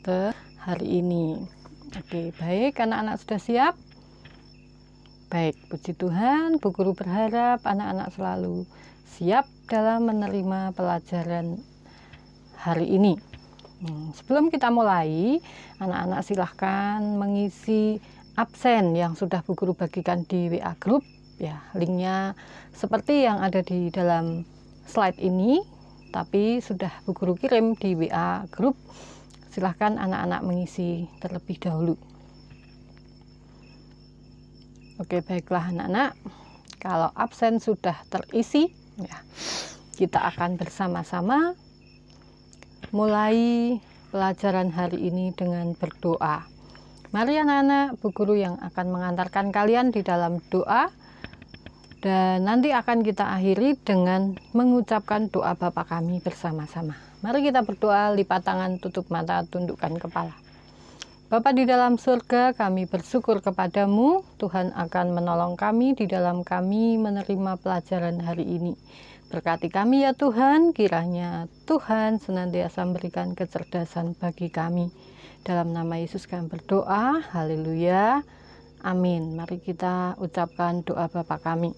episode hari ini. Oke, baik, anak-anak sudah siap? Baik, puji Tuhan, Bu Guru berharap anak-anak selalu siap dalam menerima pelajaran hari ini. Sebelum kita mulai, anak-anak silahkan mengisi absen yang sudah Bu Guru bagikan di WA Group. Ya, linknya seperti yang ada di dalam slide ini, tapi sudah Bu Guru kirim di WA Group. Silahkan anak-anak mengisi terlebih dahulu. Oke, baiklah anak-anak, kalau absen sudah terisi, ya, kita akan bersama-sama mulai pelajaran hari ini dengan berdoa. Mari anak-anak, Bu Guru yang akan mengantarkan kalian di dalam doa, dan nanti akan kita akhiri dengan mengucapkan doa Bapa kami bersama-sama. Mari kita berdoa, lipat tangan, tutup mata, tundukkan kepala. Bapa di dalam surga, kami bersyukur kepadamu. Tuhan akan menolong kami di dalam kami menerima pelajaran hari ini. Berkati kami ya Tuhan, kiranya Tuhan senantiasa memberikan kecerdasan bagi kami. Dalam nama Yesus kami berdoa, haleluya, amin. Mari kita ucapkan doa Bapa kami.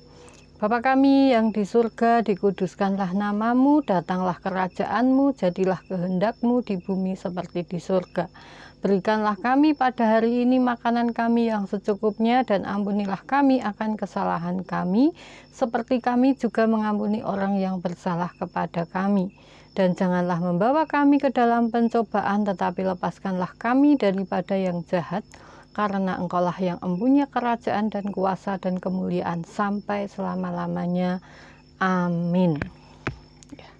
Bapa kami yang di surga, dikuduskanlah namamu, datanglah kerajaanmu, jadilah kehendakmu di bumi seperti di surga. Berikanlah kami pada hari ini makanan kami yang secukupnya, dan ampunilah kami akan kesalahan kami, seperti kami juga mengampuni orang yang bersalah kepada kami. Dan janganlah membawa kami ke dalam pencobaan, tetapi lepaskanlah kami daripada yang jahat, karena Engkaulah yang empunya kerajaan dan kuasa dan kemuliaan sampai selama-lamanya. Amin. Ya.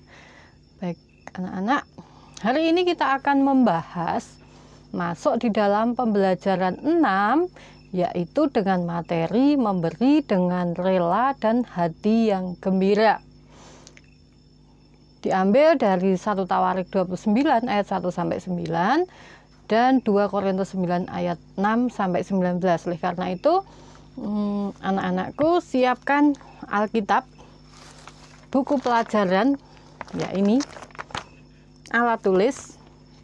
Baik anak-anak, hari ini kita akan membahas masuk di dalam pembelajaran 6, yaitu dengan materi memberi dengan rela dan hati yang gembira. Diambil dari 1 Tawarik 29 ayat 1-9 dan 2 Korintus 9 ayat 6-19. Oleh karena itu, anak-anakku siapkan Alkitab, buku pelajaran, ya ini, alat tulis,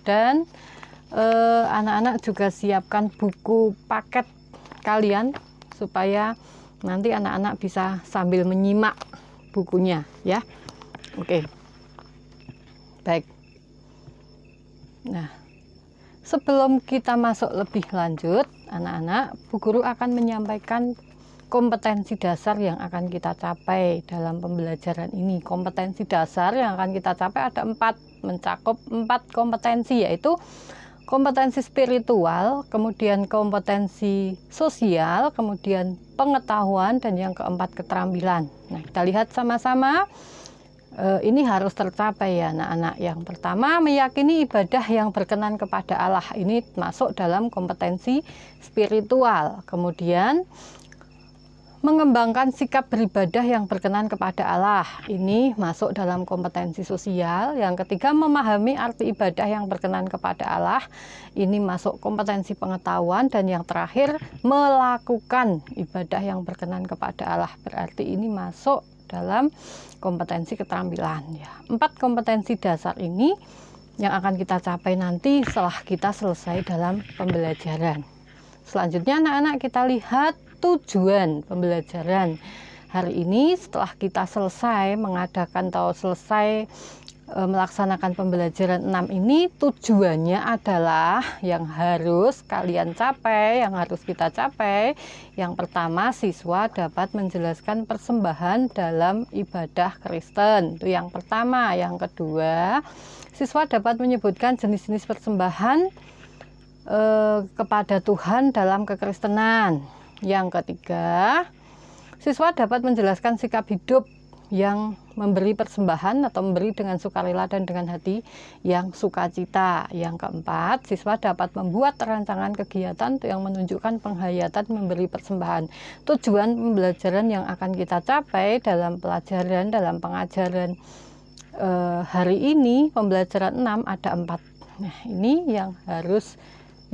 dan anak-anak juga siapkan buku paket kalian supaya nanti anak-anak bisa sambil menyimak bukunya, ya. Oke. Baik. Nah, sebelum kita masuk lebih lanjut, anak-anak, Bu Guru akan menyampaikan kompetensi dasar yang akan kita capai dalam pembelajaran ini. Kompetensi dasar yang akan kita capai ada 4, mencakup 4 kompetensi, yaitu kompetensi spiritual, kemudian kompetensi sosial, kemudian pengetahuan, dan yang keempat keterampilan. Nah, kita lihat sama-sama. Ini harus tercapai ya anak-anak. Yang pertama, meyakini ibadah yang berkenan kepada Allah. Ini masuk dalam kompetensi spiritual. Kemudian mengembangkan sikap beribadah yang berkenan kepada Allah. Ini masuk dalam kompetensi sosial. Yang ketiga, memahami arti ibadah yang berkenan kepada Allah. Ini masuk kompetensi pengetahuan. Dan yang terakhir, melakukan ibadah yang berkenan kepada Allah. Berarti ini masuk dalam kompetensi keterampilan, ya. 4 kompetensi dasar ini yang akan kita capai nanti setelah kita selesai dalam pembelajaran. Selanjutnya anak-anak, kita lihat tujuan pembelajaran hari ini. Setelah kita selesai mengadakan atau selesai melaksanakan pembelajaran 6 ini, tujuannya adalah yang harus kalian capai, yang harus kita capai. Yang pertama, siswa dapat menjelaskan persembahan dalam ibadah Kristen. Itu yang pertama. Yang kedua, siswa dapat menyebutkan jenis-jenis persembahan kepada Tuhan dalam kekristenan. Yang ketiga, siswa dapat menjelaskan sikap hidup yang memberi persembahan atau memberi dengan sukarela dan dengan hati yang sukacita. Yang keempat, siswa dapat membuat rancangan kegiatan yang menunjukkan penghayatan memberi persembahan. Tujuan pembelajaran yang akan kita capai dalam pelajaran, dalam pengajaran hari ini, pembelajaran 6 ada 4. Nah, ini yang harus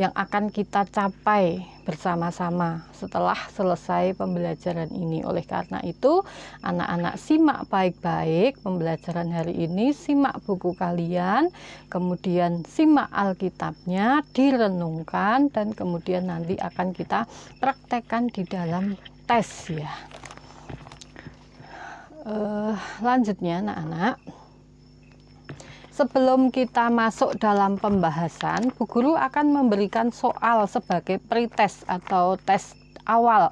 yang akan kita capai bersama-sama setelah selesai pembelajaran ini. Oleh karena itu, anak-anak simak baik-baik pembelajaran hari ini, simak buku kalian, kemudian simak Alkitabnya, direnungkan, dan kemudian nanti akan kita praktekkan di dalam tes ya. Lanjutnya anak-anak, sebelum kita masuk dalam pembahasan, Bu Guru akan memberikan soal sebagai pretest atau tes awal.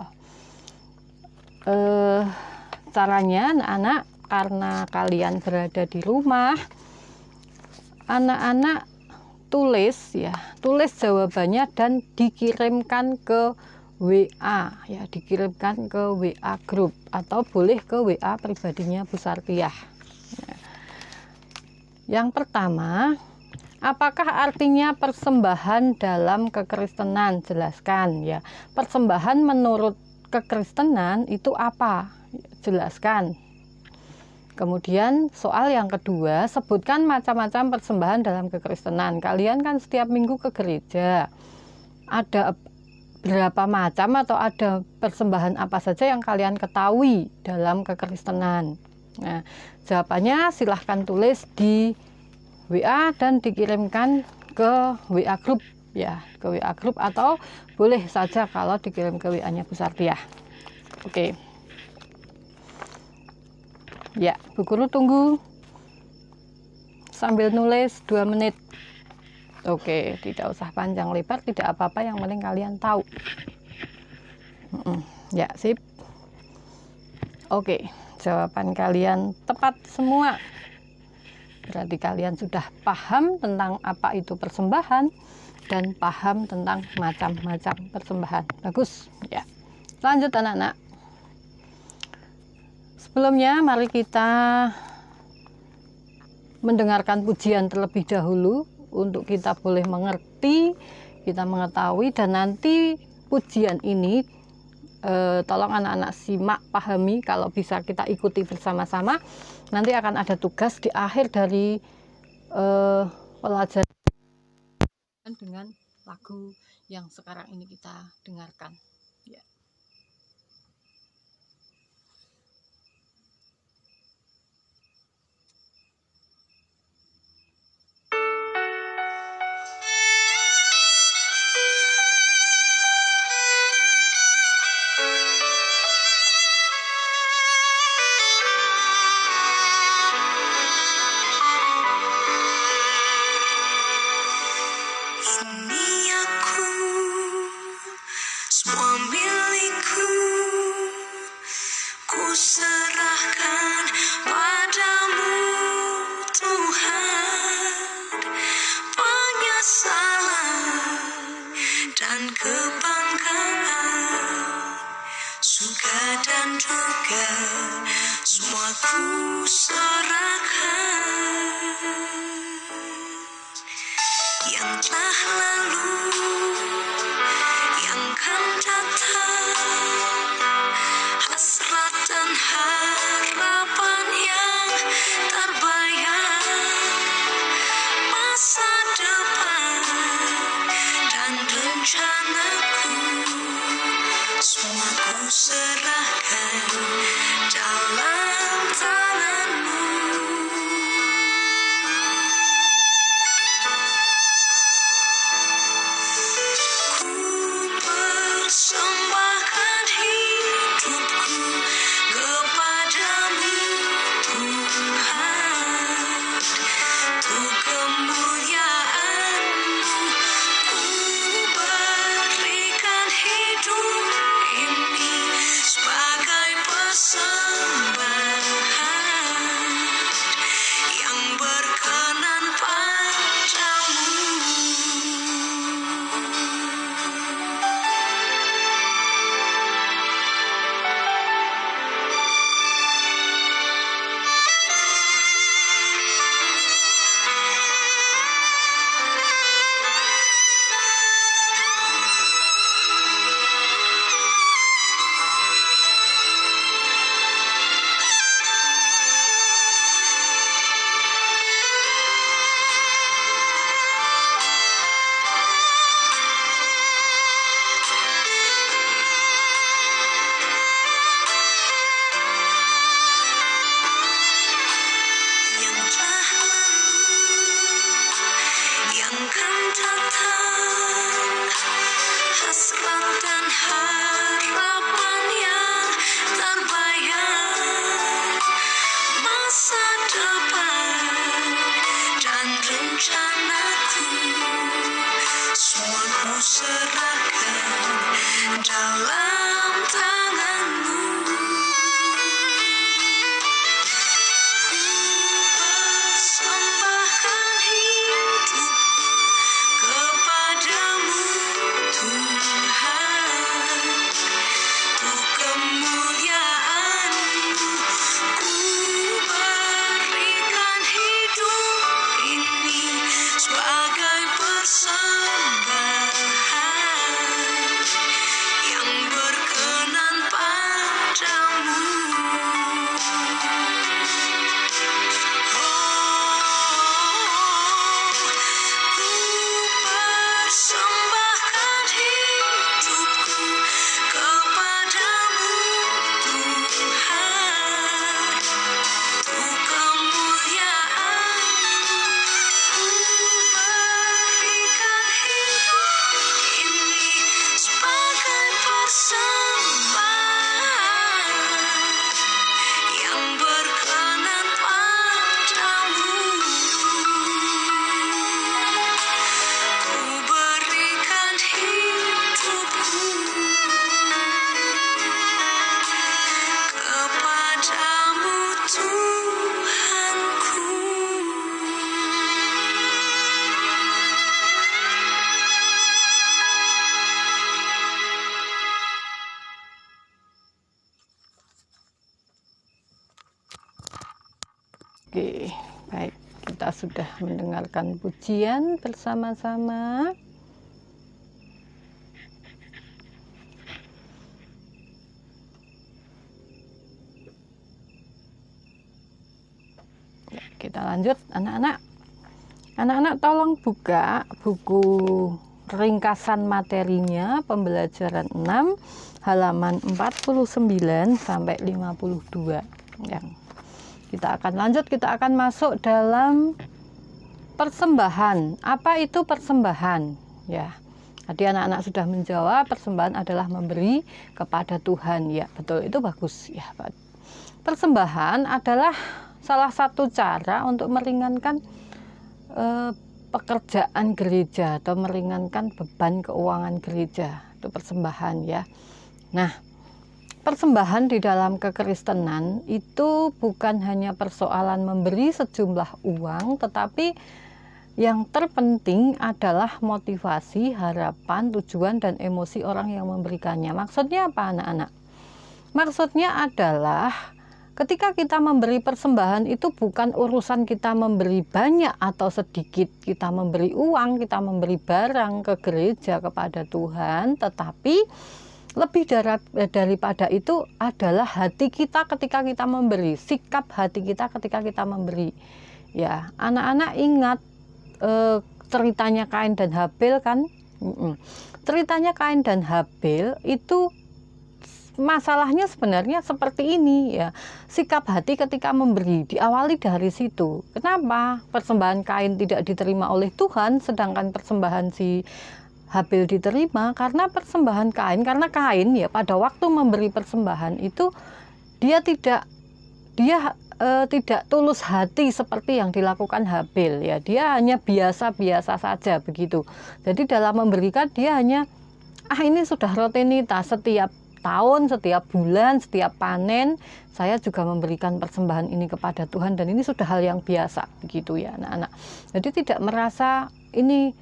Caranya anak-anak, karena kalian berada di rumah, anak-anak tulis jawabannya dan dikirimkan ke WA ya, dikirimkan ke WA grup atau boleh ke WA pribadinya Bu Sartiah. Yang pertama, apakah artinya persembahan dalam kekristenan? Jelaskan ya. Persembahan menurut kekristenan itu apa? Jelaskan. Kemudian soal yang kedua, sebutkan macam-macam persembahan dalam kekristenan. Kalian kan setiap minggu ke gereja. Ada berapa macam atau ada persembahan apa saja yang kalian ketahui dalam kekristenan? Nah, jawabannya silahkan tulis di WA dan dikirimkan ke WA grup ya, ke WA grup atau boleh saja kalau dikirim ke WA-nya Bu Sartiah. Oke. Ya, Bu Guru tunggu sambil nulis 2 menit. Oke, tidak usah panjang lebar, tidak apa-apa, yang penting kalian tahu. Ya, sip. Oke, jawaban kalian tepat semua. Berarti kalian sudah paham tentang apa itu persembahan dan paham tentang macam-macam persembahan. Bagus, ya. Lanjut anak-anak. Sebelumnya mari kita mendengarkan pujian terlebih dahulu untuk kita boleh mengerti, kita mengetahui, dan nanti pujian ini tolong anak-anak simak, pahami, kalau bisa kita ikuti bersama-sama. Nanti akan ada tugas di akhir dari pelajaran dengan lagu yang sekarang ini kita dengarkan. Ya. Sebagai persembahan serahkan dalam tanganmu. Ku persembahkan hidupku kepadamu Tuhan, untuk kemuliaan-Mu. Ku berikan hidup ini sebagai persembahan yang berkenan padamu. Ku persembahkan hidupku kepadamu Tuhan, untuk kemuliaan-Mu. Ku berikan hidup ini sebagai persembahan yang berkenan padamu. Ku berikan hidupku kepadamu Tuhanku. Oke, baik, kita sudah mendengarkan pujian bersama-sama. Ya, kita lanjut, anak-anak. Anak-anak tolong buka buku ringkasan materinya pembelajaran 6 halaman 49 sampai 52. Yang kita akan lanjut, kita akan masuk dalam persembahan. Apa itu persembahan? Ya, tadi anak-anak sudah menjawab, persembahan adalah memberi kepada Tuhan. Ya, betul, itu bagus. Ya, persembahan adalah salah satu cara untuk meringankan pekerjaan gereja atau meringankan beban keuangan gereja. Itu persembahan, ya. Nah, persembahan di dalam kekristenan itu bukan hanya persoalan memberi sejumlah uang, tetapi yang terpenting adalah motivasi, harapan, tujuan, dan emosi orang yang memberikannya. Maksudnya apa, anak-anak? Maksudnya adalah ketika kita memberi persembahan itu bukan urusan kita memberi banyak atau sedikit, kita memberi uang, kita memberi barang ke gereja kepada Tuhan, tetapi lebih daripada itu adalah hati kita ketika kita memberi, sikap hati kita ketika kita memberi. Ya, anak-anak ingat ceritanya Kain dan Habil kan? Ceritanya Kain dan Habil itu masalahnya sebenarnya seperti ini, ya. Sikap hati ketika memberi diawali dari situ. Kenapa persembahan Kain tidak diterima oleh Tuhan sedangkan persembahan si Habil diterima? Karena persembahan Kain, karena Kain ya pada waktu memberi persembahan itu dia tidak tulus hati seperti yang dilakukan Habil, ya. Dia hanya biasa-biasa saja begitu. Jadi dalam memberikan dia hanya ini sudah rutinitas, setiap tahun, setiap bulan, setiap panen saya juga memberikan persembahan ini kepada Tuhan dan ini sudah hal yang biasa begitu, ya anak-anak. Jadi tidak merasa ini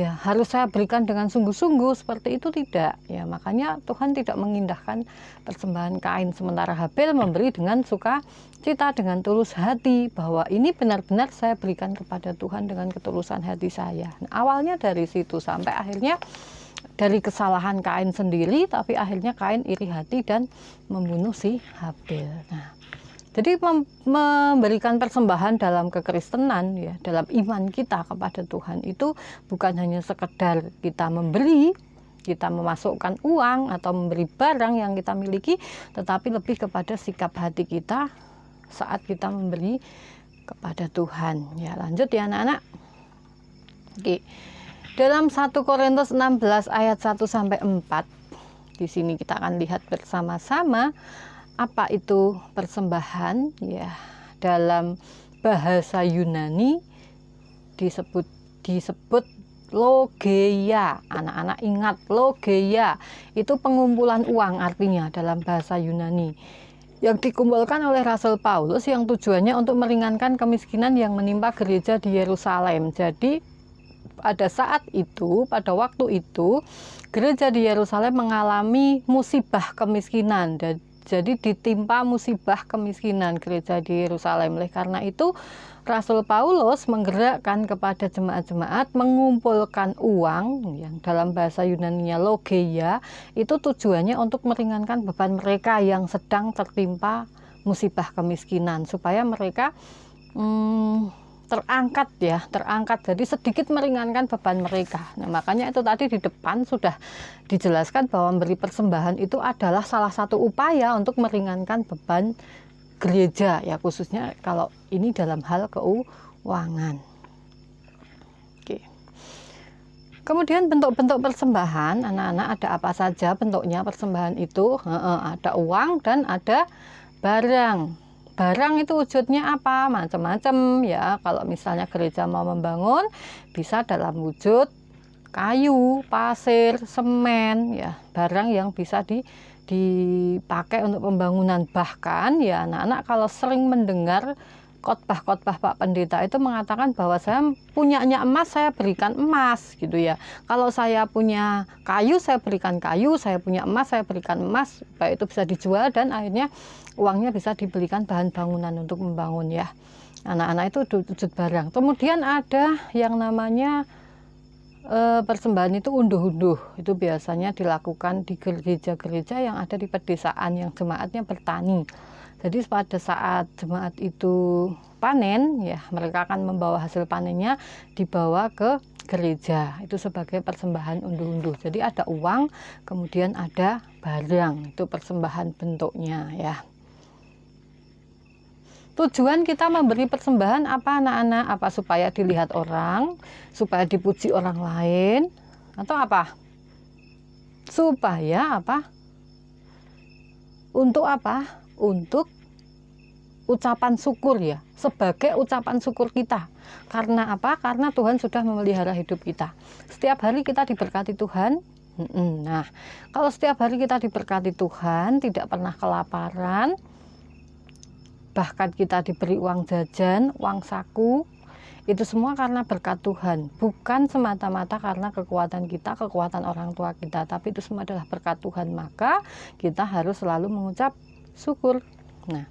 ya, harus saya berikan dengan sungguh-sungguh, seperti itu tidak, ya. Makanya Tuhan tidak mengindahkan persembahan Kain, sementara Habil memberi dengan sukacita, dengan tulus hati, bahwa ini benar-benar saya berikan kepada Tuhan dengan ketulusan hati saya. Nah, awalnya dari situ sampai akhirnya dari kesalahan Kain sendiri, tapi akhirnya Kain iri hati dan membunuh si Habil. Nah, jadi memberikan persembahan dalam kekristenan, ya, dalam iman kita kepada Tuhan itu bukan hanya sekedar kita memberi, kita memasukkan uang atau memberi barang yang kita miliki, tetapi lebih kepada sikap hati kita saat kita memberi kepada Tuhan. Ya, lanjut ya anak-anak. Oke. Dalam 1 Korintus 16 ayat 1 sampai 4, di sini kita akan lihat bersama-sama apa itu persembahan, ya. Dalam bahasa Yunani disebut Logeia. Anak-anak ingat, logeia itu pengumpulan uang artinya dalam bahasa Yunani, yang dikumpulkan oleh Rasul Paulus yang tujuannya untuk meringankan kemiskinan yang menimpa gereja di Yerusalem. Jadi pada saat itu, pada waktu itu, gereja di Yerusalem mengalami musibah kemiskinan. Dan jadi ditimpa musibah kemiskinan gereja di Yerusalem. Oleh karena itu, Rasul Paulus menggerakkan kepada jemaat-jemaat mengumpulkan uang yang dalam bahasa Yunani-nya logeia, itu tujuannya untuk meringankan beban mereka yang sedang tertimpa musibah kemiskinan, supaya mereka terangkat, jadi sedikit meringankan beban mereka. Nah, makanya itu tadi di depan sudah dijelaskan bahwa memberi persembahan itu adalah salah satu upaya untuk meringankan beban gereja, ya khususnya kalau ini dalam hal keuangan. Oke. Kemudian bentuk-bentuk persembahan, anak-anak ada apa saja bentuknya persembahan itu? Ada uang dan ada barang. Barang itu wujudnya apa? Macam-macam ya. Kalau misalnya gereja mau membangun, bisa dalam wujud kayu, pasir, semen, ya, barang yang bisa dipakai untuk pembangunan. Bahkan ya anak-anak kalau sering mendengar khotbah-khotbah Pak Pendeta itu mengatakan bahwa saya punyanya emas, saya berikan emas gitu ya. Kalau saya punya kayu, saya berikan kayu, saya punya emas, saya berikan emas, supaya itu bisa dijual dan akhirnya uangnya bisa dibelikan bahan bangunan untuk membangun ya. Anak-anak itu wujud barang. Kemudian ada yang namanya persembahan itu unduh-unduh. Itu biasanya dilakukan di gereja-gereja yang ada di pedesaan yang jemaatnya bertani. Jadi pada saat jemaat itu panen, ya mereka akan membawa hasil panennya dibawa ke gereja. Itu sebagai persembahan unduh-unduh. Jadi ada uang, kemudian ada barang. Itu persembahan bentuknya ya. Tujuan kita memberi persembahan apa anak-anak? Apa supaya dilihat orang, supaya dipuji orang lain, atau apa? Supaya apa? Untuk apa? Untuk ucapan syukur ya, sebagai ucapan syukur kita. Karena apa? Karena Tuhan sudah memelihara hidup kita. Setiap hari kita diberkati Tuhan. Nah, kalau setiap hari kita diberkati Tuhan, tidak pernah kelaparan, bahkan kita diberi uang jajan, uang saku, itu semua karena berkat Tuhan, bukan semata-mata karena kekuatan kita, kekuatan orang tua kita, tapi itu semua adalah berkat Tuhan. Maka kita harus selalu mengucap syukur. Nah,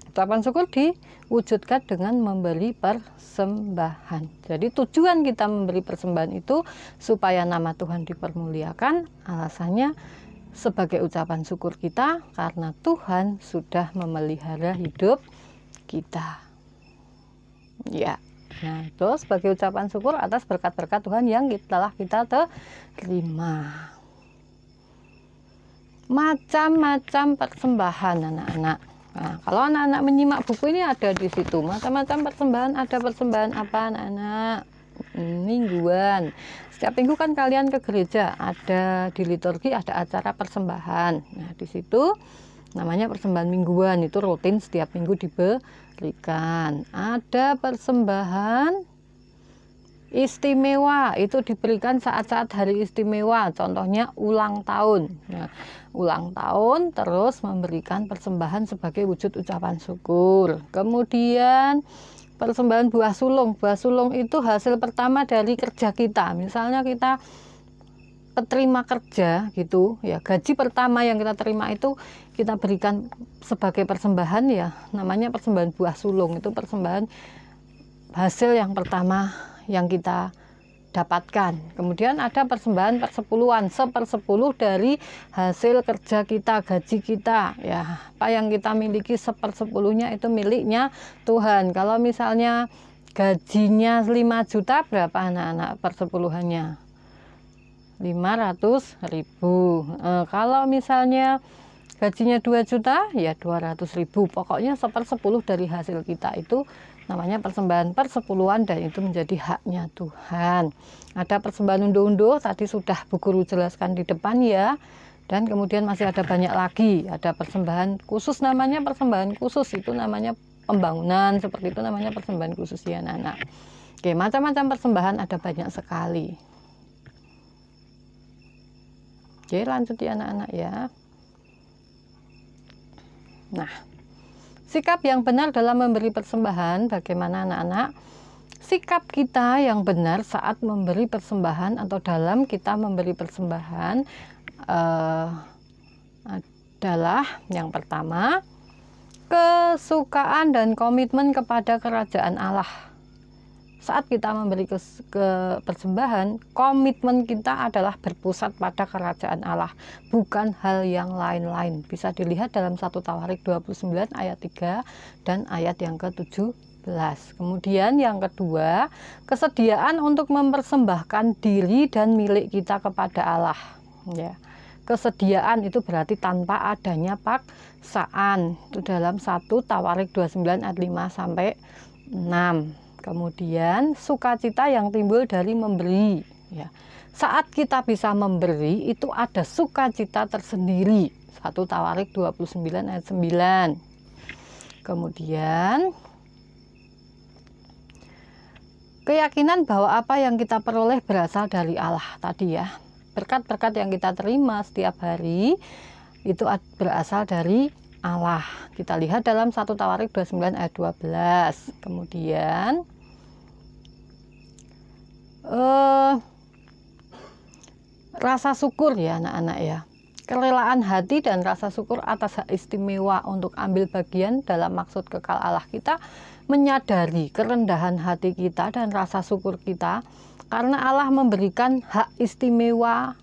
ucapan syukur diwujudkan dengan memberi persembahan. Jadi tujuan kita memberi persembahan itu supaya nama Tuhan dipermuliakan. Alasannya sebagai ucapan syukur kita karena Tuhan sudah memelihara hidup kita. Ya. Nah, itu sebagai ucapan syukur atas berkat-berkat Tuhan yang telah kita terima. Macam-macam persembahan anak-anak. Nah, kalau anak-anak menyimak buku ini ada di situ macam-macam persembahan. Ada persembahan apa anak-anak? Mingguan. Setiap minggu kan kalian ke gereja, ada di liturgi ada acara persembahan. Nah, di situ namanya persembahan mingguan, itu rutin setiap minggu diberikan. Ada persembahan istimewa, itu diberikan saat-saat hari istimewa, contohnya ulang tahun. Nah, ulang tahun terus memberikan persembahan sebagai wujud ucapan syukur. Kemudian persembahan buah sulung. Buah sulung itu hasil pertama dari kerja kita. Misalnya kita terima kerja gitu ya, gaji pertama yang kita terima itu kita berikan sebagai persembahan ya, namanya persembahan buah sulung. Itu persembahan hasil yang pertama yang kita dapatkan. Kemudian ada persembahan persepuluhan, 1/10 dari hasil kerja kita, gaji kita ya, apa yang kita miliki 1/10-nya itu miliknya Tuhan. Kalau misalnya gajinya 5 juta, berapa anak-anak persepuluhannya? 500.000. Kalau misalnya gajinya 2 juta ya 200.000. Pokoknya 1/10 dari hasil kita itu namanya persembahan persepuluhan, dan itu menjadi haknya Tuhan. Ada persembahan unduh-unduh, tadi sudah Bu Guru jelaskan di depan ya. Dan kemudian masih ada banyak lagi. Ada persembahan khusus, namanya persembahan khusus, itu namanya pembangunan, seperti itu namanya persembahan khusus ya anak-anak. Oke, macam-macam persembahan ada banyak sekali. Oke, lanjut ya anak-anak ya. Nah, sikap yang benar dalam memberi persembahan, bagaimana anak-anak? Sikap kita yang benar saat memberi persembahan atau dalam kita memberi persembahan adalah yang pertama, kesukaan dan komitmen kepada kerajaan Allah. Saat kita memberi persembahan, komitmen kita adalah berpusat pada kerajaan Allah, bukan hal yang lain-lain. Bisa dilihat dalam 1 Tawarik 29 ayat 3 dan ayat yang ke-17. Kemudian yang kedua, kesediaan untuk mempersembahkan diri dan milik kita kepada Allah. Ya. Kesediaan itu berarti tanpa adanya paksaan. Itu dalam 1 Tawarik 29 ayat 5 sampai 6. Kemudian sukacita yang timbul dari memberi. Ya. Saat kita bisa memberi itu ada sukacita tersendiri. 1 Tawarik 29 ayat 9. Kemudian keyakinan bahwa apa yang kita peroleh berasal dari Allah tadi ya. Berkat-berkat yang kita terima setiap hari itu berasal dari Allah. Kita lihat dalam 1 Tawarik 29 ayat 12. Kemudian rasa syukur ya anak-anak ya. Kerelaan hati dan rasa syukur atas hak istimewa untuk ambil bagian dalam maksud kekal Allah. Kita menyadari kerendahan hati kita dan rasa syukur kita karena Allah memberikan hak istimewa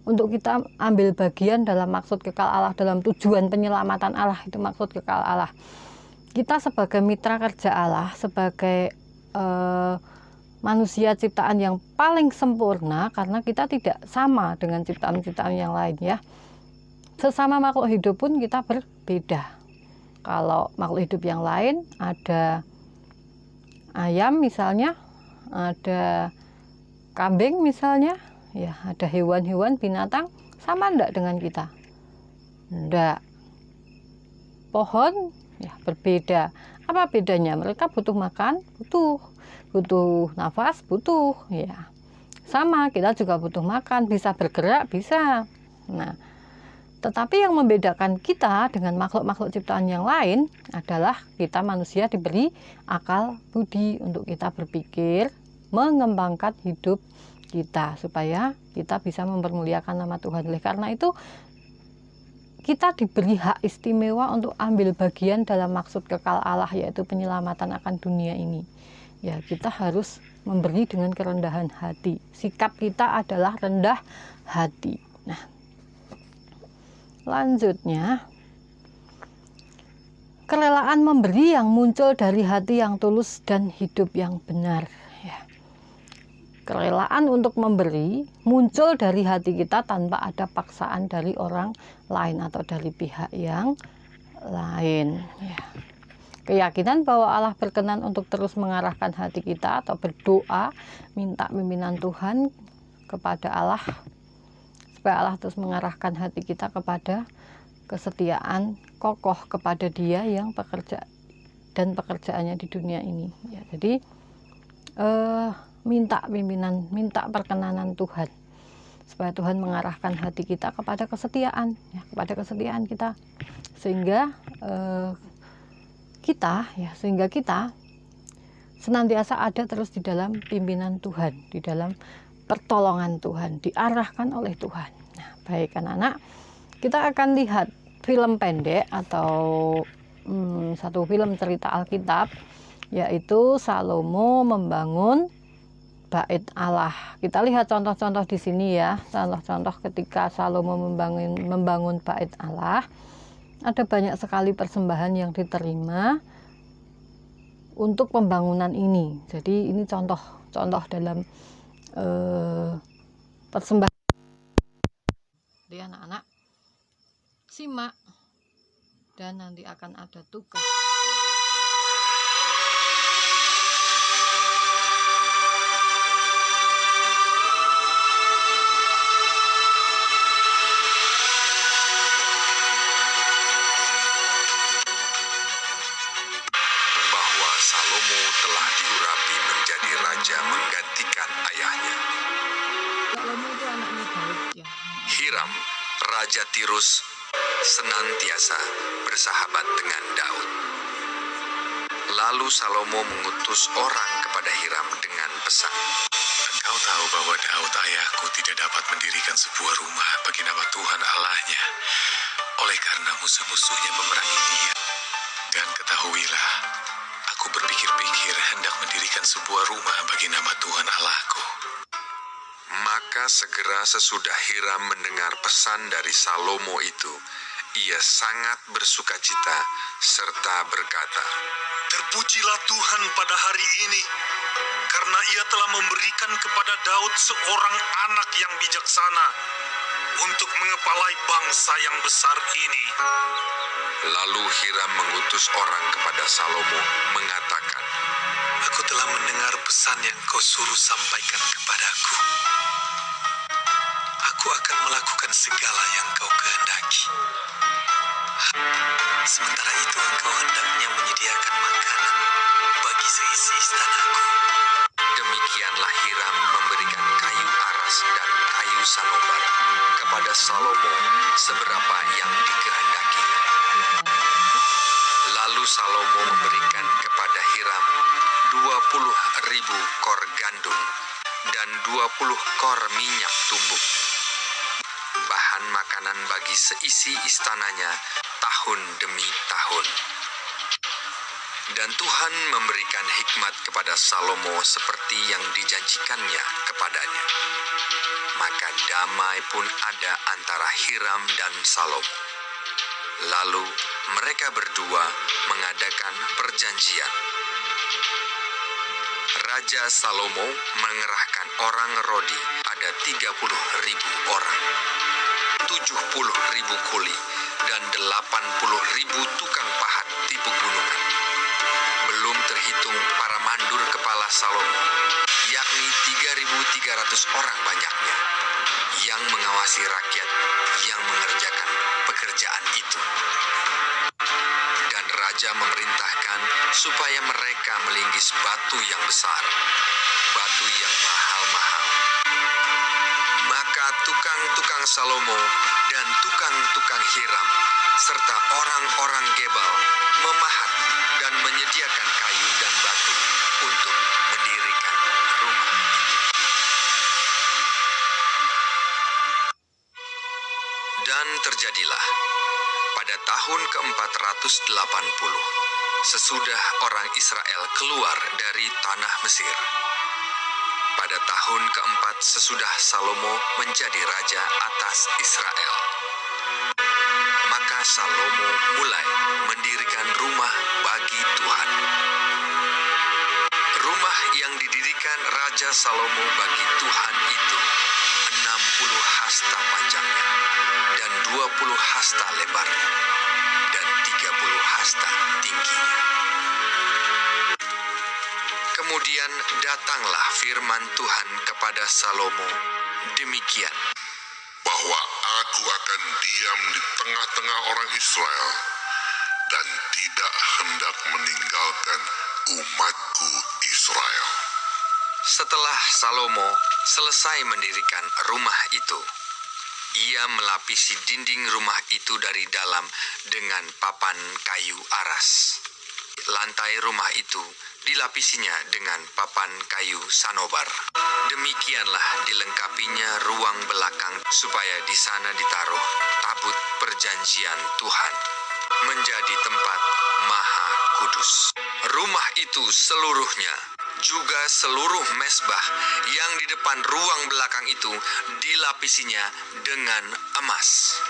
untuk kita ambil bagian dalam maksud kekal Allah, dalam tujuan penyelamatan Allah, itu maksud kekal Allah. Kita sebagai mitra kerja Allah, sebagai manusia ciptaan yang paling sempurna, karena kita tidak sama dengan ciptaan-ciptaan yang lain ya. Sesama makhluk hidup pun kita berbeda. Kalau makhluk hidup yang lain ada ayam misalnya, ada kambing misalnya, ya ada hewan-hewan binatang, sama enggak dengan kita? Enggak. Pohon ya berbeda. Apa bedanya? Mereka butuh makan, butuh nafas, butuh ya. Sama, kita juga butuh makan, bisa bergerak, bisa. Nah, tetapi yang membedakan kita dengan makhluk-makhluk ciptaan yang lain adalah kita manusia diberi akal budi untuk kita berpikir, mengembangkan hidup kita supaya kita bisa mempermuliakan nama Tuhan. Oleh karena itu kita diberi hak istimewa untuk ambil bagian dalam maksud kekal Allah, yaitu penyelamatan akan dunia ini. Ya, kita harus memberi dengan kerendahan hati. Sikap kita adalah rendah hati. Nah, lanjutnya, kerelaan memberi yang muncul dari hati yang tulus dan hidup yang benar. Ya. Kerelaan untuk memberi muncul dari hati kita tanpa ada paksaan dari orang lain atau dari pihak yang lain. Ya. Keyakinan bahwa Allah berkenan untuk terus mengarahkan hati kita atau berdoa, minta pimpinan Tuhan kepada Allah, supaya Allah terus mengarahkan hati kita kepada kesetiaan kokoh kepada Dia yang pekerjaannya di dunia ini. Ya, jadi minta pimpinan, minta perkenanan Tuhan, supaya Tuhan mengarahkan hati kita kepada kesetiaan, ya, kepada kesetiaan kita, sehingga kita senantiasa ada terus di dalam pimpinan Tuhan, di dalam pertolongan Tuhan, diarahkan oleh Tuhan. Nah, baik anak-anak, kita akan lihat film pendek atau satu film cerita Alkitab, yaitu Salomo membangun bait Allah. Kita lihat contoh-contoh di sini ya, contoh-contoh ketika Salomo membangun bait Allah. Ada banyak sekali persembahan yang diterima untuk pembangunan ini. Jadi ini contoh-contoh dalam persembahan. Jadi anak-anak simak dan nanti akan ada tugas. Telah diurapi menjadi raja menggantikan ayahnya. Salomo itu anaknya Daud ya. Hiram, Raja Tirus, senantiasa bersahabat dengan Daud. Lalu Salomo mengutus orang kepada Hiram dengan pesan, Engkau tahu bahwa Daud ayahku tidak dapat mendirikan sebuah rumah bagi nama Tuhan Allahnya, oleh karena musuh-musuhnya memerangi dia. Dan ketahuilah, aku berpikir-pikir hendak mendirikan sebuah rumah bagi nama Tuhan Allahku. Maka segera sesudah Hiram mendengar pesan dari Salomo itu, ia sangat bersukacita serta berkata, Terpujilah Tuhan pada hari ini, karena ia telah memberikan kepada Daud seorang anak yang bijaksana untuk mengepalai bangsa yang besar ini. Lalu Hiram mengutus orang kepada Salomo mengatakan, Aku telah mendengar pesan yang kau suruh sampaikan kepadaku. Aku akan melakukan segala yang kau kehendaki. Sementara itu engkau hendaknya menyediakan makanan bagi seisi istanaku. Demikianlah Hiram memberikan kayu aras dan kayu sanobar kepada Salomo seberapa yang dikehendakinya. Lalu Salomo memberikan kepada Hiram 20.000 kor gandum dan 20 kor minyak tumbuk, bahan makanan bagi seisi istananya tahun demi tahun. Dan Tuhan memberikan hikmat kepada Salomo seperti yang dijanjikannya kepadanya. Maka damai pun ada antara Hiram dan Salomo. Lalu mereka berdua mengadakan perjanjian. Raja Salomo mengerahkan orang Rodi ada 30.000 orang, 70.000 kuli, dan 80.000 tukang pahat di pegunungan. Belum terhitung para mandur kepala Salomo, yakni 3.300 orang banyaknya, yang mengawasi rakyat yang mengerjakan pekerjaan itu. Dan raja memerintahkan supaya mereka melinggis batu yang besar, batu yang mahal-mahal. Maka tukang-tukang Salomo dan tukang-tukang Hiram serta orang-orang Gebal memahat dan menyediakan kayu dan batu untuk mendirikan rumah itu. Dan terjadilah pada tahun ke-480 sesudah orang Israel keluar dari tanah Mesir. Pada tahun keempat sesudah Salomo menjadi raja atas Israel, maka Salomo mulai mendirikan rumah bagi Tuhan. Rumah yang didirikan Raja Salomo bagi Tuhan itu 60 hasta panjangnya dan 20 hasta lebarnya dan 30 hasta tingginya. Kemudian datanglah firman Tuhan kepada Salomo demikian, bahwa aku akan diam di tengah-tengah orang Israel dan tidak hendak meninggalkan umatku Israel. Setelah Salomo selesai mendirikan rumah itu, ia melapisi dinding rumah itu dari dalam dengan papan kayu aras. Lantai rumah itu dilapisinya dengan papan kayu sanobar. Demikianlah dilengkapinya ruang belakang supaya di sana ditaruh tabut perjanjian Tuhan, menjadi tempat maha kudus. Rumah itu seluruhnya, juga seluruh mesbah yang di depan ruang belakang itu dilapisinya dengan emas.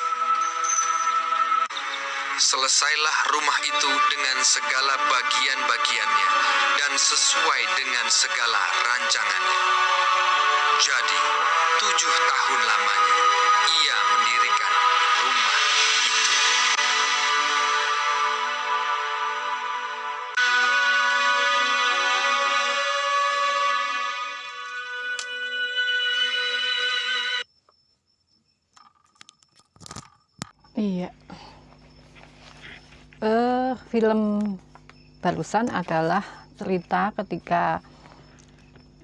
Selesailah rumah itu dengan segala bagian-bagiannya dan sesuai dengan segala rancangannya. Jadi 7 tahun lamanya ia mendirikan rumah itu. Iya. Film barusan adalah cerita ketika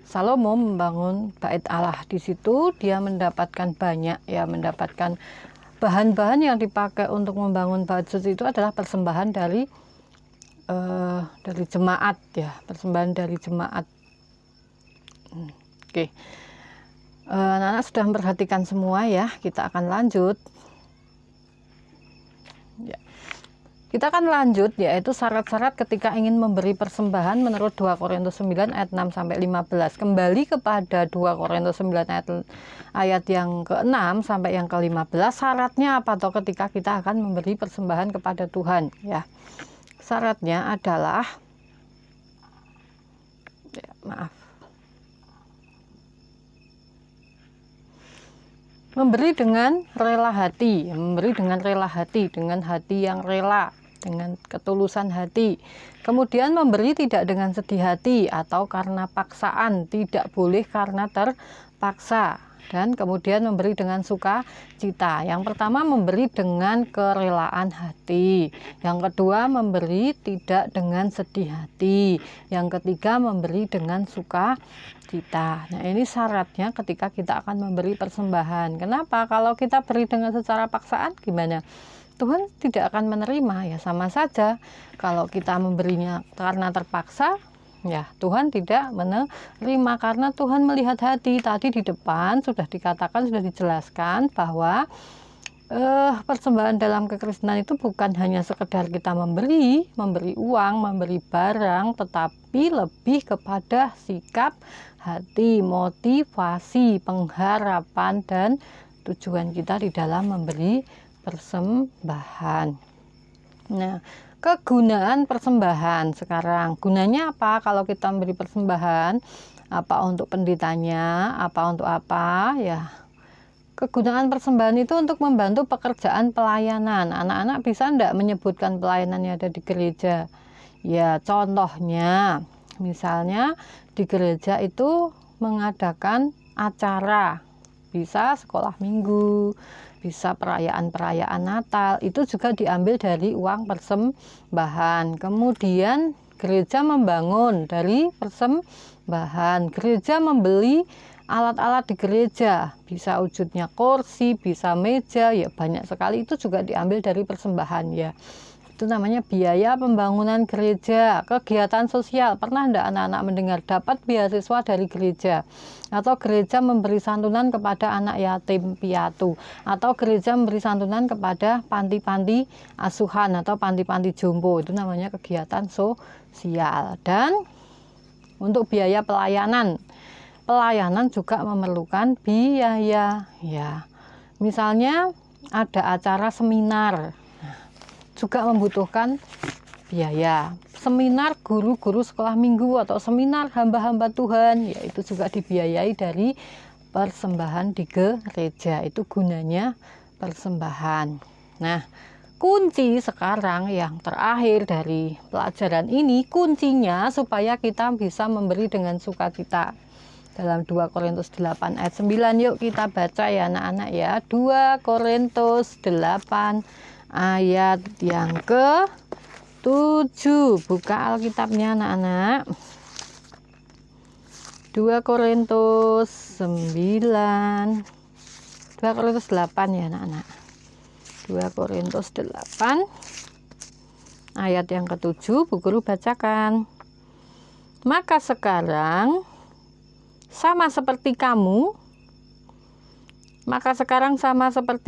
Salomo membangun bait Allah. Di situ dia mendapatkan banyak, ya, mendapatkan bahan-bahan yang dipakai untuk membangun bait suci itu adalah persembahan dari jemaat, ya, persembahan dari jemaat. Oke. Anak-anak sudah memperhatikan semua, ya. Kita akan lanjut. Ya. Kita akan lanjut, yaitu syarat-syarat ketika ingin memberi persembahan menurut 2 Korintus 9 ayat 6 sampai 15. Kembali kepada 2 Korintus 9 ayat yang ke-6 sampai yang ke-15. Syaratnya apa toh ketika kita akan memberi persembahan kepada Tuhan, ya. Syaratnya adalah memberi dengan rela hati, dengan hati yang rela, dengan ketulusan hati. Kemudian memberi tidak dengan sedih hati atau karena paksaan, tidak boleh karena terpaksa. Dan kemudian memberi dengan sukacita. Yang pertama, memberi dengan kerelaan hati. Yang kedua, memberi tidak dengan sedih hati. Yang ketiga, memberi dengan sukacita. Nah, ini syaratnya ketika kita akan memberi persembahan. Kenapa? Kalau kita beri dengan secara paksaan, gimana? Tuhan tidak akan menerima, ya, sama saja. Kalau kita memberinya karena terpaksa, ya, Tuhan tidak menerima karena Tuhan melihat hati. Tadi di depan sudah dikatakan, sudah dijelaskan bahwa persembahan dalam kekristenan itu bukan hanya sekedar kita memberi uang, memberi barang, tetapi lebih kepada sikap hati, motivasi, pengharapan, dan tujuan kita di dalam memberi persembahan. Nah, kegunaan persembahan sekarang. Gunanya apa kalau kita memberi persembahan? Apa untuk pendetanya? Apa untuk apa? Ya, kegunaan persembahan itu untuk membantu pekerjaan pelayanan. Anak-anak bisa enggak menyebutkan pelayanan yang ada di gereja? Ya, contohnya, misalnya di gereja itu mengadakan acara, bisa sekolah minggu, bisa perayaan-perayaan Natal, itu juga diambil dari uang persembahan. Kemudian gereja membangun dari persembahan. Gereja membeli alat-alat di gereja, bisa wujudnya kursi, bisa meja, ya banyak sekali, itu juga diambil dari persembahan, ya. Itu namanya biaya pembangunan gereja. Kegiatan sosial, pernah enggak anak-anak mendengar dapat beasiswa dari gereja? Atau gereja memberi santunan kepada anak yatim piatu, atau gereja memberi santunan kepada panti-panti asuhan atau panti-panti jompo. Itu namanya kegiatan sosial. Dan untuk biaya pelayanan juga memerlukan biaya, ya. Misalnya ada acara seminar, juga membutuhkan biaya. Seminar guru-guru sekolah minggu atau seminar hamba-hamba Tuhan, ya, itu juga dibiayai dari persembahan di gereja. Itu gunanya persembahan. Nah, kunci sekarang yang terakhir dari pelajaran ini, kuncinya supaya kita bisa memberi dengan sukacita. Dalam 2 Korintus 8 ayat 9, yuk kita baca, ya anak-anak, ya. 2 Korintus 8 ayat yang ke-7. Buka Alkitabnya, anak-anak. 2 Korintus 9, 2 Korintus 8, ya anak-anak. 2 Korintus 8 ayat yang ke-7, Bu Guru bacakan. Maka sekarang sama seperti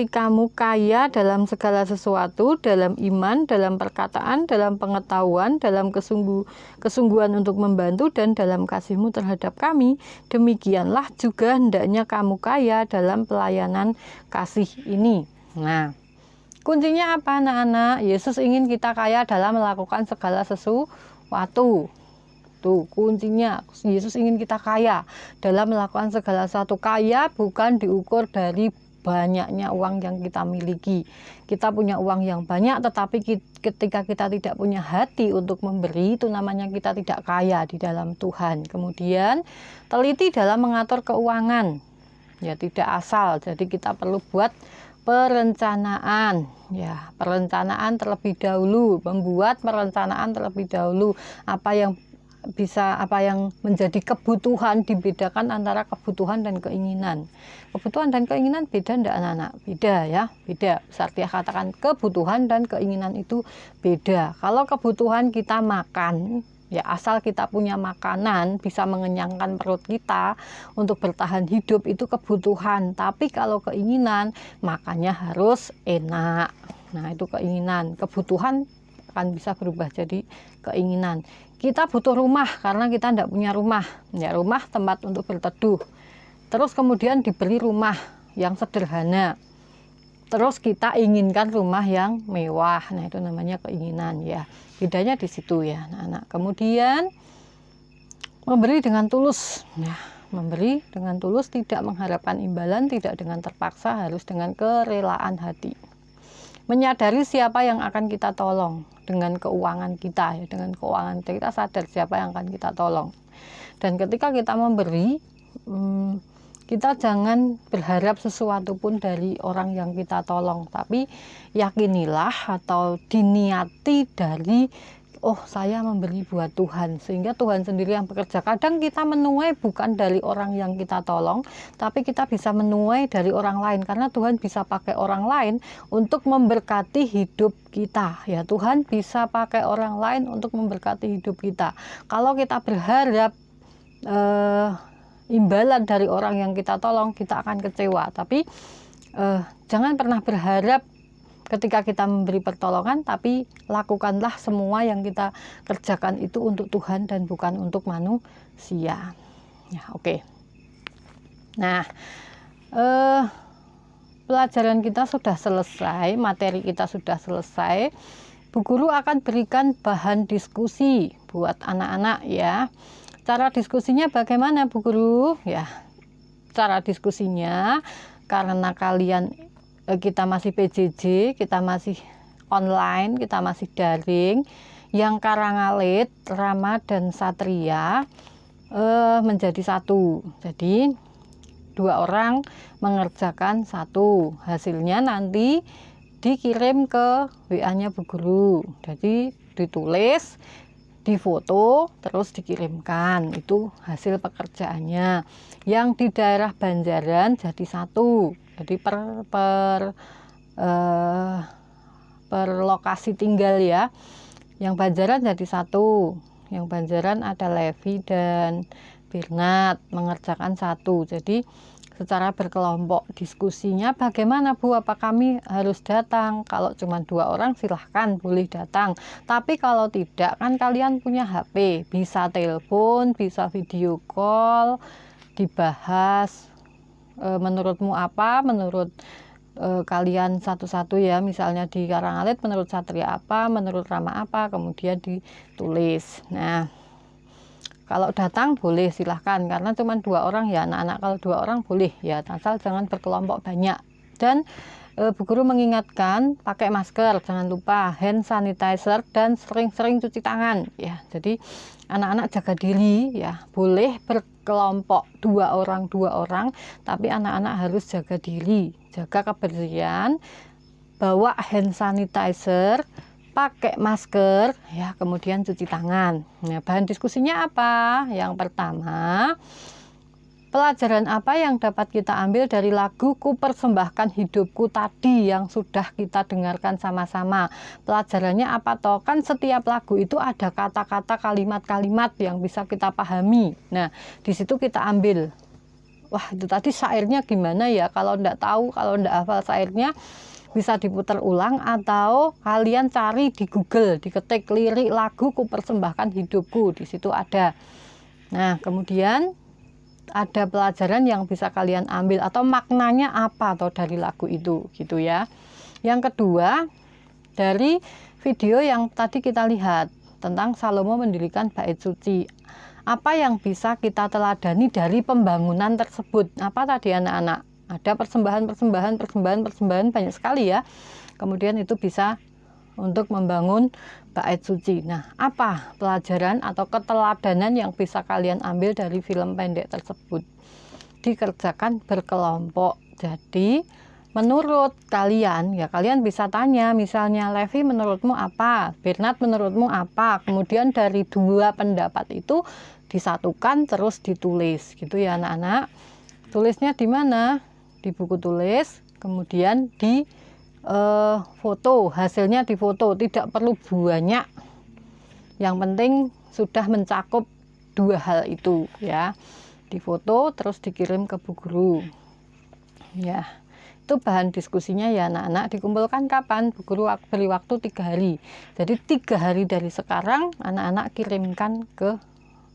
kamu kaya dalam segala sesuatu, dalam iman, dalam perkataan, dalam pengetahuan, dalam kesungguhan untuk membantu, dan dalam kasihmu terhadap kami. Demikianlah juga hendaknya kamu kaya dalam pelayanan kasih ini. Nah, kuncinya apa, anak-anak? Yesus ingin kita kaya dalam melakukan segala sesuatu. Tuh kuncinya, Yesus ingin kita kaya dalam melakukan segala sesuatu. Kaya bukan diukur dari banyaknya uang yang kita miliki. Kita punya uang yang banyak, tetapi ketika kita tidak punya hati untuk memberi, itu namanya kita tidak kaya di dalam Tuhan. Kemudian teliti dalam mengatur keuangan, ya, tidak asal. Jadi kita perlu buat perencanaan, ya, perencanaan terlebih dahulu, membuat perencanaan terlebih dahulu. Apa yang apa yang menjadi kebutuhan, dibedakan antara kebutuhan dan keinginan. Kebutuhan dan keinginan beda enggak anak-anak? Beda ya, beda. Sartia katakan kebutuhan dan keinginan itu beda. Kalau kebutuhan kita makan, ya asal kita punya makanan bisa mengenyangkan perut kita untuk bertahan hidup, itu kebutuhan. Tapi kalau keinginan, makannya harus enak. Nah, itu keinginan. Kebutuhan akan bisa berubah jadi keinginan. Kita butuh rumah karena kita tidak punya rumah. Ya, rumah tempat untuk berteduh. Terus kemudian diberi rumah yang sederhana. Terus kita inginkan rumah yang mewah. Nah, itu namanya keinginan ya. Bedanya di situ ya, anak-anak. Kemudian memberi dengan tulus. Ya, memberi dengan tulus, tidak mengharapkan imbalan, tidak dengan terpaksa, harus dengan kerelaan hati. Menyadari siapa yang akan kita tolong dengan keuangan kita ya, dengan keuangan kita sadar siapa yang akan kita tolong. Dan ketika kita memberi, kita jangan berharap sesuatu pun dari orang yang kita tolong, tapi yakinilah atau diniati dari saya memberi buat Tuhan, sehingga Tuhan sendiri yang bekerja. Kadang kita menuai bukan dari orang yang kita tolong, tapi kita bisa menuai dari orang lain, karena Tuhan bisa pakai orang lain untuk memberkati hidup kita. Ya, Tuhan bisa pakai orang lain untuk memberkati hidup kita. Kalau kita berharap imbalan dari orang yang kita tolong, kita akan kecewa. Tapi jangan pernah berharap ketika kita memberi pertolongan, tapi lakukanlah semua yang kita kerjakan itu untuk Tuhan dan bukan untuk manusia. Ya, oke. Nah, pelajaran kita sudah selesai, materi kita sudah selesai. Bu Guru akan berikan bahan diskusi buat anak-anak ya. Cara diskusinya bagaimana Bu Guru? Ya, cara diskusinya karena kita masih PJJ, kita masih online, kita masih daring, yang Karangalit, Rama, dan Satria menjadi satu. Jadi 2 orang mengerjakan satu. Hasilnya nanti dikirim ke WA-nya Bu Guru. Jadi ditulis, difoto, terus dikirimkan. Itu hasil pekerjaannya. Yang di daerah Banjaran jadi satu. Jadi per lokasi tinggal ya. Yang Banjaran jadi satu. Yang Banjaran ada Levi dan Bernat mengerjakan satu. Jadi secara berkelompok diskusinya bagaimana Bu? Apa kami harus datang? Kalau cuma 2 orang silahkan boleh datang. Tapi kalau tidak, kan kalian punya HP, bisa telepon, bisa video call, dibahas. Menurutmu apa? Menurut kalian satu-satu ya, misalnya di Karangalit menurut Satria apa, menurut Rama apa, kemudian ditulis. Nah, kalau datang boleh silahkan, karena cuma 2 orang ya anak-anak. Kalau 2 orang boleh ya, asal jangan berkelompok banyak. Dan Bu Guru mengingatkan pakai masker, jangan lupa hand sanitizer, dan sering-sering cuci tangan ya. Jadi anak-anak jaga diri ya, boleh berkelompok 2 orang, tapi anak-anak harus jaga diri, jaga kebersihan, bawa hand sanitizer, pakai masker ya, kemudian cuci tangan. Nah, bahan diskusinya apa? Yang pertama, pelajaran apa yang dapat kita ambil dari lagu Ku Persembahkan Hidupku tadi yang sudah kita dengarkan sama-sama? Pelajarannya apa toh? Kan setiap lagu itu ada kata-kata, kalimat-kalimat yang bisa kita pahami. Nah, di situ kita ambil. Wah, itu tadi syairnya gimana ya? Kalau enggak tahu, kalau enggak hafal syairnya, bisa diputar ulang atau kalian cari di Google, diketik lirik lagu Ku Persembahkan Hidupku, di situ ada. Nah, kemudian ada pelajaran yang bisa kalian ambil atau maknanya apa atau dari lagu itu gitu ya. Yang kedua, dari video yang tadi kita lihat tentang Salomo mendirikan bait suci, apa yang bisa kita teladani dari pembangunan tersebut? Apa tadi anak-anak? Ada persembahan banyak sekali ya. Kemudian itu bisa untuk membangun bait suci. Nah, apa pelajaran atau keteladanan yang bisa kalian ambil dari film pendek tersebut? Dikerjakan berkelompok. Jadi menurut kalian, ya kalian bisa tanya, misalnya Levi menurutmu apa, Bernard menurutmu apa, kemudian dari dua pendapat itu disatukan terus ditulis gitu ya anak-anak. Tulisnya di mana? Di buku tulis, kemudian di foto, hasilnya difoto, tidak perlu banyak, yang penting sudah mencakup dua hal itu ya, difoto terus dikirim ke bu guru ya. Itu bahan diskusinya ya anak-anak. Dikumpulkan kapan? Bu guru beri waktu 3 hari. Jadi 3 hari dari sekarang anak-anak kirimkan ke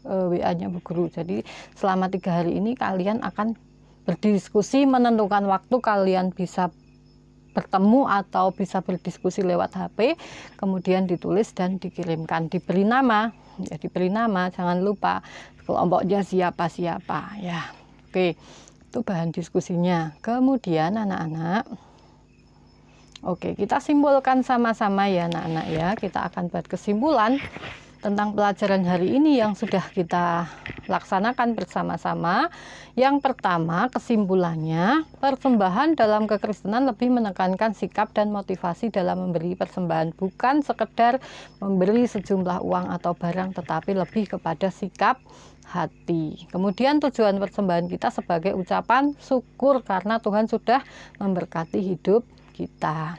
WA-nya bu guru. Jadi selama 3 hari ini kalian akan berdiskusi, menentukan waktu kalian bisa bertemu atau bisa berdiskusi lewat HP, kemudian ditulis dan dikirimkan. Diberi nama, ya diberi nama, jangan lupa kelompoknya siapa-siapa ya. Oke. Itu bahan diskusinya. Kemudian anak-anak, oke, kita simpulkan sama-sama ya anak-anak ya. Kita akan buat kesimpulan tentang pelajaran hari ini yang sudah kita laksanakan bersama-sama. Yang pertama, kesimpulannya, persembahan dalam kekristenan lebih menekankan sikap dan motivasi dalam memberi persembahan, bukan sekedar memberi sejumlah uang atau barang, tetapi lebih kepada sikap hati. Kemudian tujuan persembahan kita sebagai ucapan syukur karena Tuhan sudah memberkati hidup kita.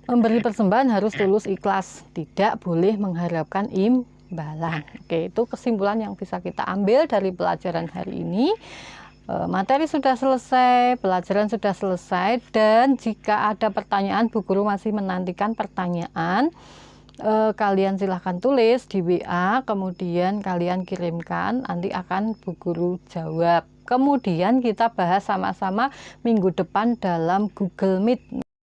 Memberi persembahan harus tulus ikhlas, tidak boleh mengharapkan imbalan. Oke, itu kesimpulan yang bisa kita ambil dari pelajaran hari ini. Materi sudah selesai, pelajaran sudah selesai, dan jika ada pertanyaan, bu guru masih menantikan pertanyaan. Kalian silahkan tulis di WA, kemudian kalian kirimkan, nanti akan bu guru jawab. Kemudian kita bahas sama-sama minggu depan dalam Google Meet.